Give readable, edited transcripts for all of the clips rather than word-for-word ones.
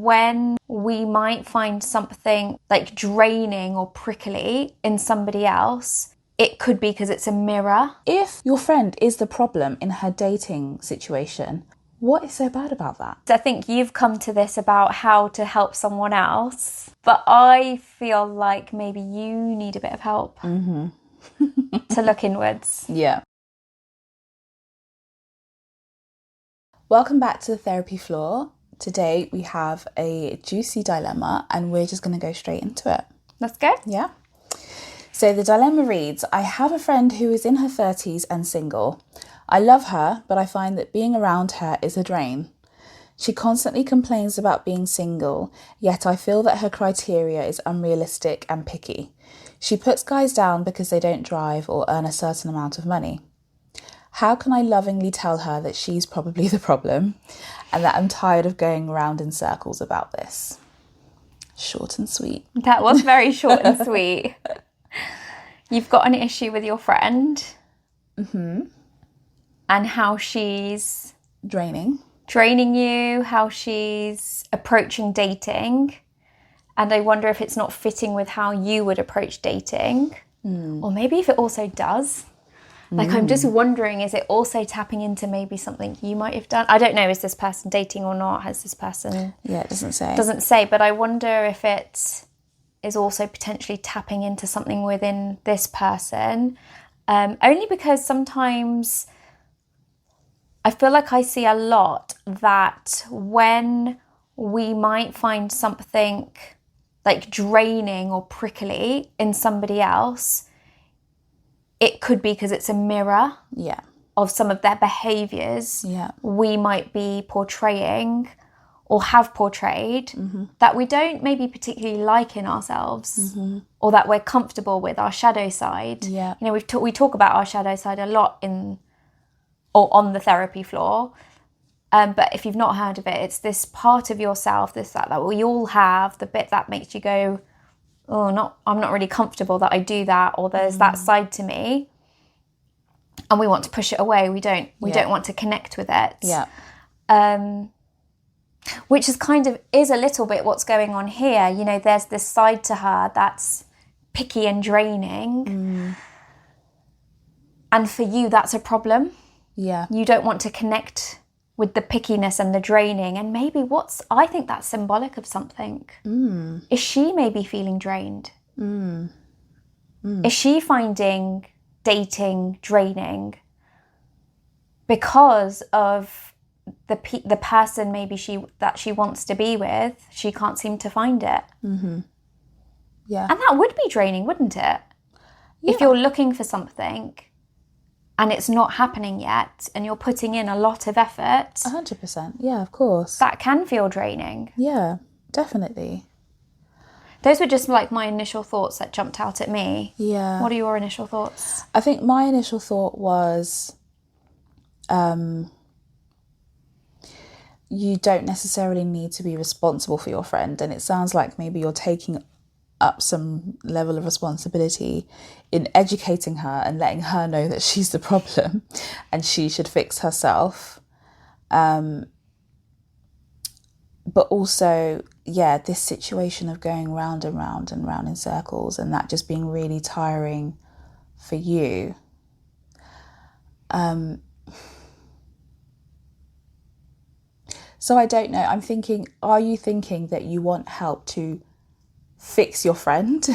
when we might find something like draining or prickly in somebody else, it could be because it's a mirror. If your friend is the problem in her dating situation, what is so bad about that? I think you've come to this about how to help someone else, but I feel like maybe you need a bit of help to look inwards. Yeah. Welcome back to the therapy floor. Today we have a juicy dilemma and we're just going to go straight into it. Let's go. Yeah. So the dilemma reads, I have a friend who is in her 30s and single. I love her, but I find that being around her is a drain. She constantly complains about being single, yet I feel that her criteria is unrealistic and picky. She puts guys down because they don't drive or earn a certain amount of money. How can I lovingly tell her that she's probably the problem and that I'm tired of going around in circles about this? Short and sweet. That was very short and sweet. You've got an issue with your friend. And how she's draining you, how she's approaching dating. And I wonder if it's not fitting with how you would approach dating. Or maybe if it also does. Like, I'm just wondering, is it also tapping into maybe something you might have done? I don't know, is this person dating or not? Has this person... Yeah, it doesn't say. Doesn't say, but I wonder if it is also potentially tapping into something within this person. Only because sometimes I feel like I see a lot that when we might find something like draining or prickly in somebody else, it could be because it's a mirror of some of their behaviours we might be portraying or have portrayed that we don't maybe particularly like in ourselves or that we're comfortable with, our shadow side. Yeah. You know, we talk about our shadow side a lot on the therapy floor. But if you've not heard of it, it's this part of yourself, that we all have, the bit that makes you go, I'm not really comfortable that I do that, or there's that side to me, and we want to push it away. We don't want to connect with it. Yeah. Which is a little bit what's going on here. You know, there's this side to her that's picky and draining, and for you, that's a problem. Yeah. You don't want to connect with the pickiness and the draining, and maybe I think that's symbolic of something. Is she maybe feeling drained? Is she finding dating draining because of the person maybe that she wants to be with? She can't seem to find it. Yeah. And that would be draining, wouldn't it? If you're looking for something and it's not happening yet, and you're putting in a lot of effort. 100%. Yeah, of course. That can feel draining. Yeah, definitely. Those were just like my initial thoughts that jumped out at me. Yeah. What are your initial thoughts? I think my initial thought was, you don't necessarily need to be responsible for your friend. And it sounds like maybe you're taking up some level of responsibility in educating her and letting her know that she's the problem and she should fix herself. But also, this situation of going round and round and round in circles, and that just being really tiring for you. So I don't know. I'm thinking, are you thinking that you want help to fix your friend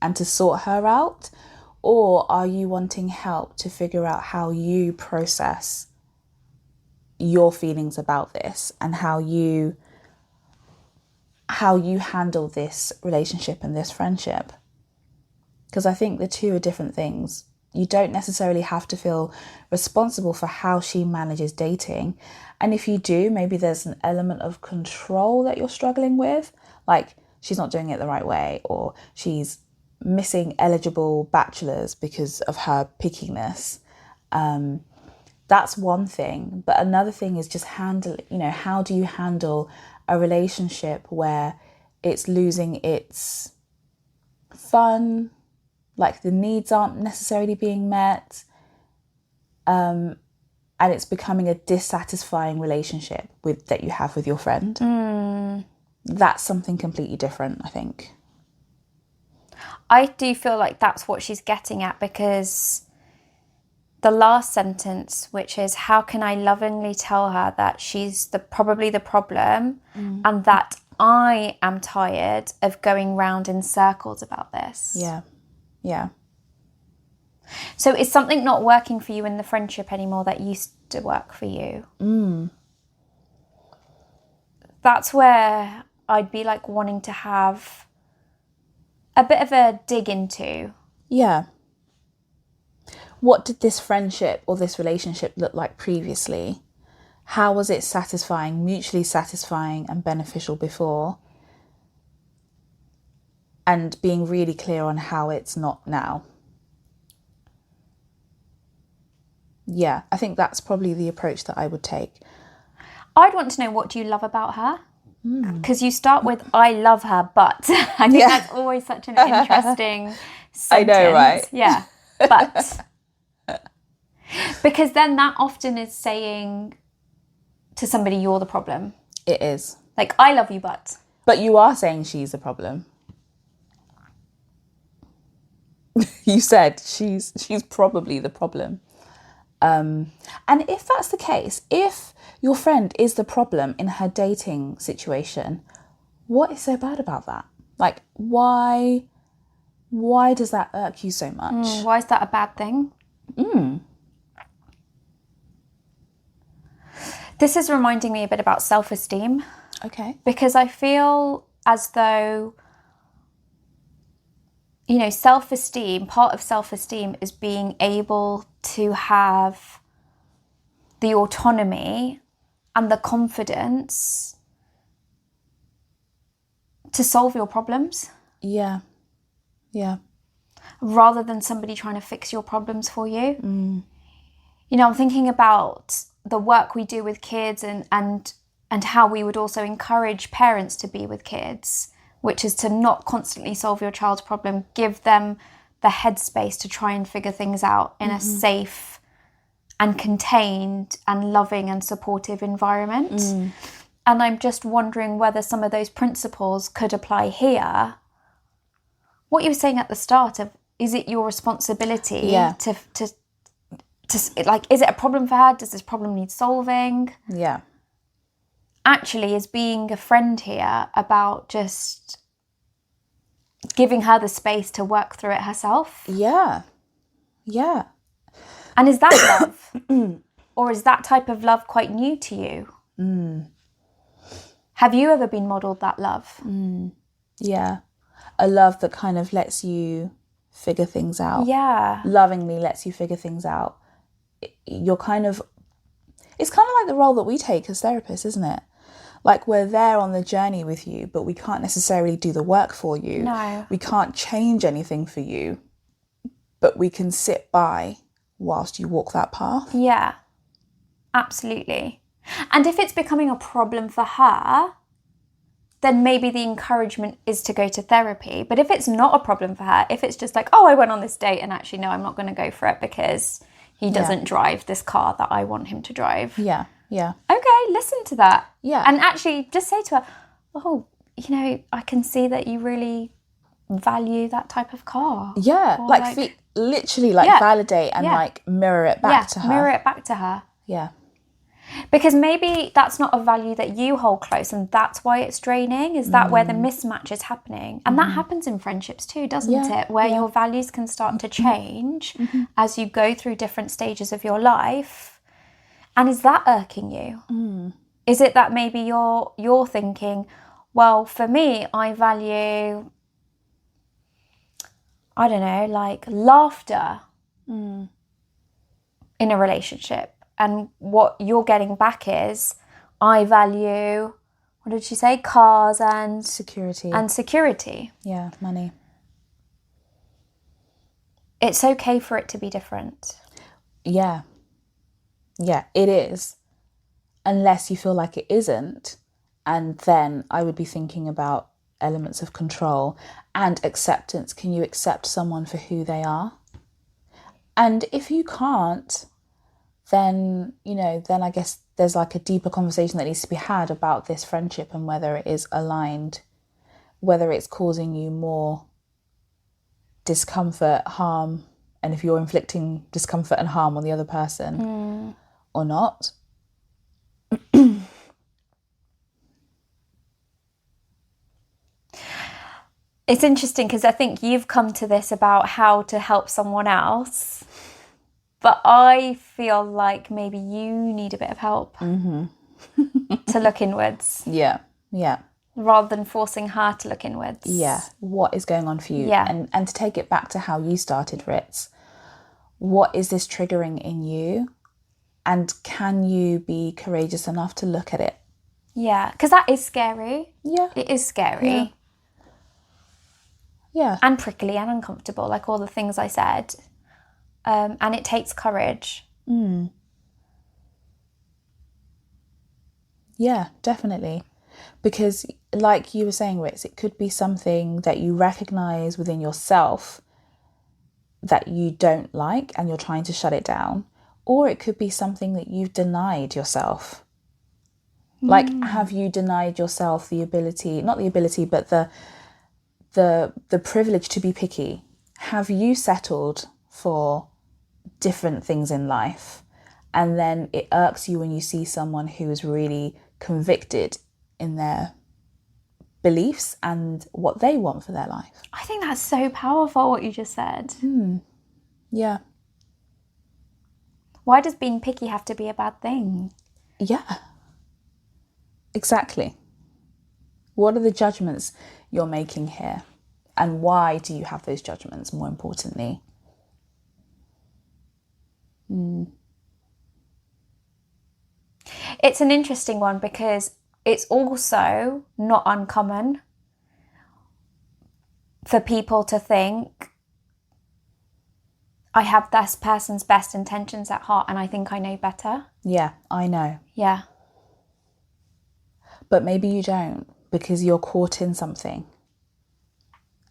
and to sort her out? Or are you wanting help to figure out how you process your feelings about this and how you handle this relationship and this friendship? Because I think the two are different things. You don't necessarily have to feel responsible for how she manages dating. And if you do, maybe there's an element of control that you're struggling with, like she's not doing it the right way, or she's missing eligible bachelors because of her pickiness. That's one thing. But another thing is just how do you handle a relationship where it's losing its fun, like the needs aren't necessarily being met, and it's becoming a dissatisfying relationship that you have with your friend. That's something completely different, I think. I do feel like that's what she's getting at, because the last sentence, which is, how can I lovingly tell her that she's probably the problem, and that I am tired of going round in circles about this. Yeah. Yeah. So is something not working for you in the friendship anymore that used to work for you? That's where I'd be like wanting to have a bit of a dig into. Yeah. What did this friendship or this relationship look like previously? How was it satisfying, mutually satisfying and beneficial before? And being really clear on how it's not now. Yeah, I think that's probably the approach that I would take. I'd want to know, what do you love about her? Because you start with, I love her, but I think that's always such an interesting sentence. I know, right? Yeah, but. Because then that often is saying to somebody, you're the problem. It is. Like, I love you, but. But you are saying she's the problem. You said she's probably the problem. And if that's the case, if your friend is the problem in her dating situation, what is so bad about that? Like, why does that irk you so much? Why is that a bad thing? This is reminding me a bit about self-esteem. Okay. Because I feel as though, you know, self-esteem, part of self-esteem is being able to have the autonomy and the confidence to solve your problems. Yeah. Yeah. Rather than somebody trying to fix your problems for you. You know, I'm thinking about the work we do with kids and how we would also encourage parents to be with kids, which is to not constantly solve your child's problem, give them the headspace to try and figure things out in a safe and contained and loving and supportive environment. And I'm just wondering whether some of those principles could apply here. What you were saying at the start of, is it your responsibility to like, is it a problem for her? Does this problem need solving? Yeah. Actually, is being a friend here about just giving her the space to work through it herself? Yeah. Yeah. And is that love? Or is that type of love quite new to you? Have you ever been modelled that love? Yeah. A love that kind of lets you figure things out. Yeah. Lovingly lets you figure things out. You're kind of, it's kind of like the role that we take as therapists, isn't it? Like, we're there on the journey with you, but we can't necessarily do the work for you. No. We can't change anything for you, but we can sit by whilst you walk that path. Yeah, absolutely. And if it's becoming a problem for her, then maybe the encouragement is to go to therapy. But if it's not a problem for her, if it's just like, oh, I went on this date and actually, no, I'm not going to go for it because he doesn't drive this car that I want him to drive. Yeah, yeah. Okay, listen to that. Yeah. And actually just say to her, oh, you know, I can see that you really value that type of car. Yeah, Or literally validate and like mirror it back to her. Mirror it back to her. Yeah. Because maybe that's not a value that you hold close, and that's why it's draining. Is that where the mismatch is happening? And that happens in friendships too, doesn't it? Where your values can start to change as you go through different stages of your life. And is that irking you? Is it that maybe you're thinking, well, for me, I value, I don't know, like laughter in a relationship. And what you're getting back is, I value, what did she say? Cars and security. And security. Yeah, money. It's okay for it to be different. Yeah. Yeah, it is. Unless you feel like it isn't. And then I would be thinking about elements of control and acceptance. Can you accept someone for who they are? And if you can't, then, then I guess there's like a deeper conversation that needs to be had about this friendship and whether it is aligned, whether it's causing you more discomfort, harm, and if you're inflicting discomfort and harm on the other person or not. It's interesting because I think you've come to this about how to help someone else, but I feel like maybe you need a bit of help to look inwards. Yeah. Rather than forcing her to look inwards. Yeah. What is going on for you? Yeah. And to take it back to how you started, Ritz, what is this triggering in you? And can you be courageous enough to look at it? Yeah, because that is scary. Yeah. It is scary. Yeah. And prickly and uncomfortable, like all the things I said. And it takes courage. Yeah, definitely. Because like you were saying, Ritz, it could be something that you recognise within yourself that you don't like and you're trying to shut it down. Or it could be something that you've denied yourself. Like, have you denied yourself the ability, not the ability, but the privilege to be picky? Have you settled for different things in life? And then it irks you when you see someone who is really convicted in their beliefs and what they want for their life. I think that's so powerful, what you just said. Yeah. Why does being picky have to be a bad thing? Yeah. Exactly. What are the judgments you're making here? And why do you have those judgments, more importantly? It's an interesting one because it's also not uncommon for people to think, I have this person's best intentions at heart and I think I know better. Yeah, I know. Yeah. But maybe you don't because you're caught in something.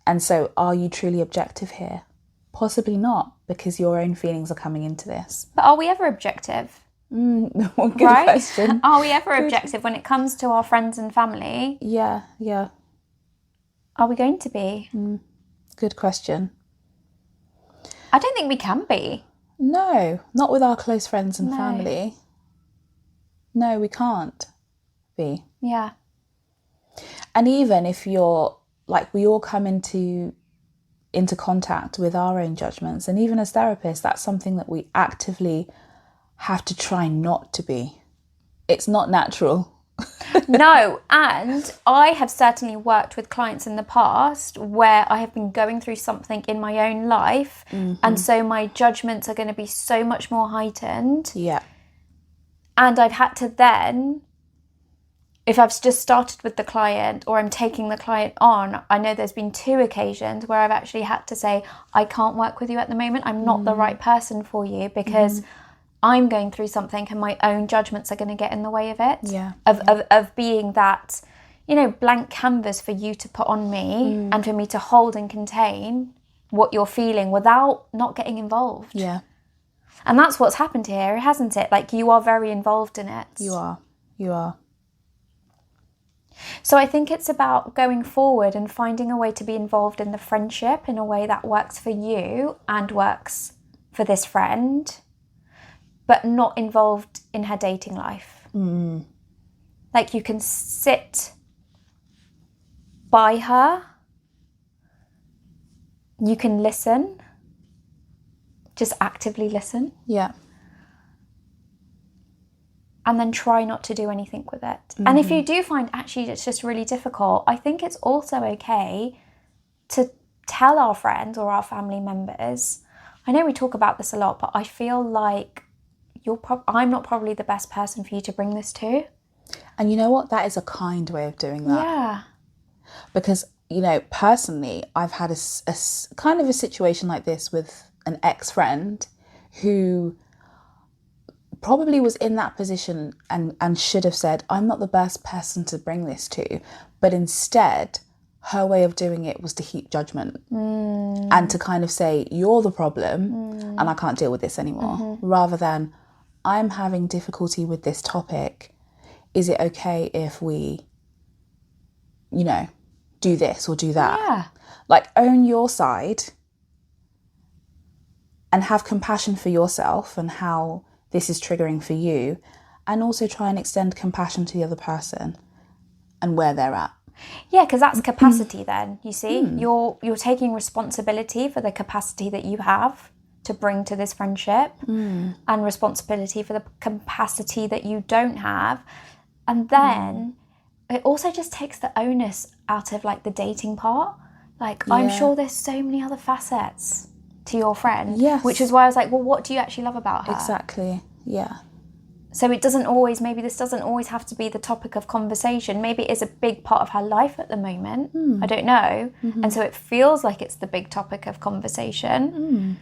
And so are you truly objective here? Possibly not, because your own feelings are coming into this. But are we ever objective? Good Right? question. Are we ever objective when it comes to our friends and family? Yeah. Are we going to be? Good question. I don't think we can be. No, not with our close friends and family. No, we can't be. Yeah. And even if you're, like, we all come into contact with our own judgments. And even as therapists, that's something that we actively have to try not to be. It's not natural. No, and I have certainly worked with clients in the past where I have been going through something in my own life, and so my judgments are going to be so much more heightened. Yeah. And I've had to then, if I've just started with the client or I'm taking the client on, I know there's been 2 occasions where I've actually had to say, I can't work with you at the moment. I'm not the right person for you because I'm going through something and my own judgments are going to get in the way of it. Yeah. Of being that, blank canvas for you to put on me and for me to hold and contain what you're feeling without not getting involved. Yeah. And that's what's happened here, hasn't it? Like, you are very involved in it. You are. So I think it's about going forward and finding a way to be involved in the friendship in a way that works for you and works for this friend, but not involved in her dating life. Like, you can sit by her, you can listen, just actively listen. Yeah. And then try not to do anything with it. And if you do find actually it's just really difficult, I think it's also okay to tell our friends or our family members. I know we talk about this a lot, but I feel like I'm not probably the best person for you to bring this to. And you know what? That is a kind way of doing that. Yeah. Because, personally, I've had a kind of a situation like this with an ex-friend who probably was in that position and should have said, I'm not the best person to bring this to. But instead, her way of doing it was to heap judgment and to kind of say, you're the problem and I can't deal with this anymore. Rather than, I'm having difficulty with this topic. Is it okay if we, do this or do that? Yeah. Like, own your side and have compassion for yourself and how this is triggering for you, and also try and extend compassion to the other person and where they're at. Yeah, because that's capacity then, you see. You're taking responsibility for the capacity that you have to bring to this friendship, and responsibility for the capacity that you don't have. And then it also just takes the onus out of like the dating part. Like, I'm sure there's so many other facets to your friend. Yes. Which is why I was like, well, what do you actually love about her? Exactly. Yeah. So it doesn't always, maybe this doesn't always have to be the topic of conversation. Maybe it is a big part of her life at the moment. I don't know. And so it feels like it's the big topic of conversation.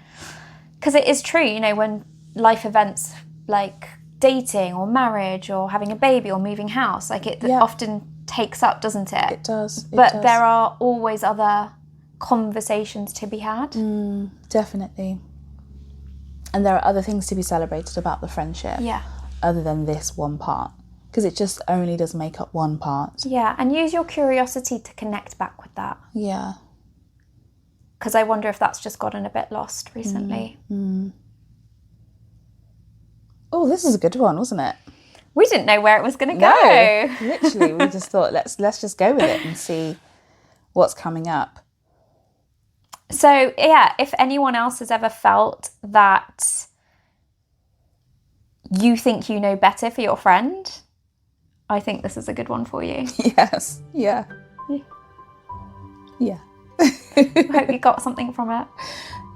Because it is true, when life events like dating or marriage or having a baby or moving house, like it often takes up, doesn't it? It does. But there are always other conversations to be had. Definitely. And there are other things to be celebrated about the friendship. Yeah. Other than this one part. Because it just only does make up one part. Yeah, and use your curiosity to connect back with that. Yeah. Because I wonder if that's just gotten a bit lost recently. Oh, this is a good one, wasn't it? We didn't know where it was going to go. No, literally, we just thought, let's just go with it and see what's coming up. So, yeah, if anyone else has ever felt that you think you know better for your friend, I think this is a good one for you. Yes. Yeah. Yeah. I hope you got something from it.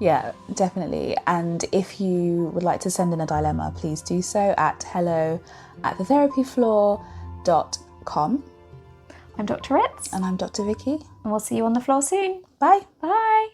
Yeah, definitely. And if you would like to send in a dilemma, please do so at hello@thetherapyfloor.com. I'm Dr. Ritz. And I'm Dr. Vicky. And we'll see you on the floor soon. Bye. Bye.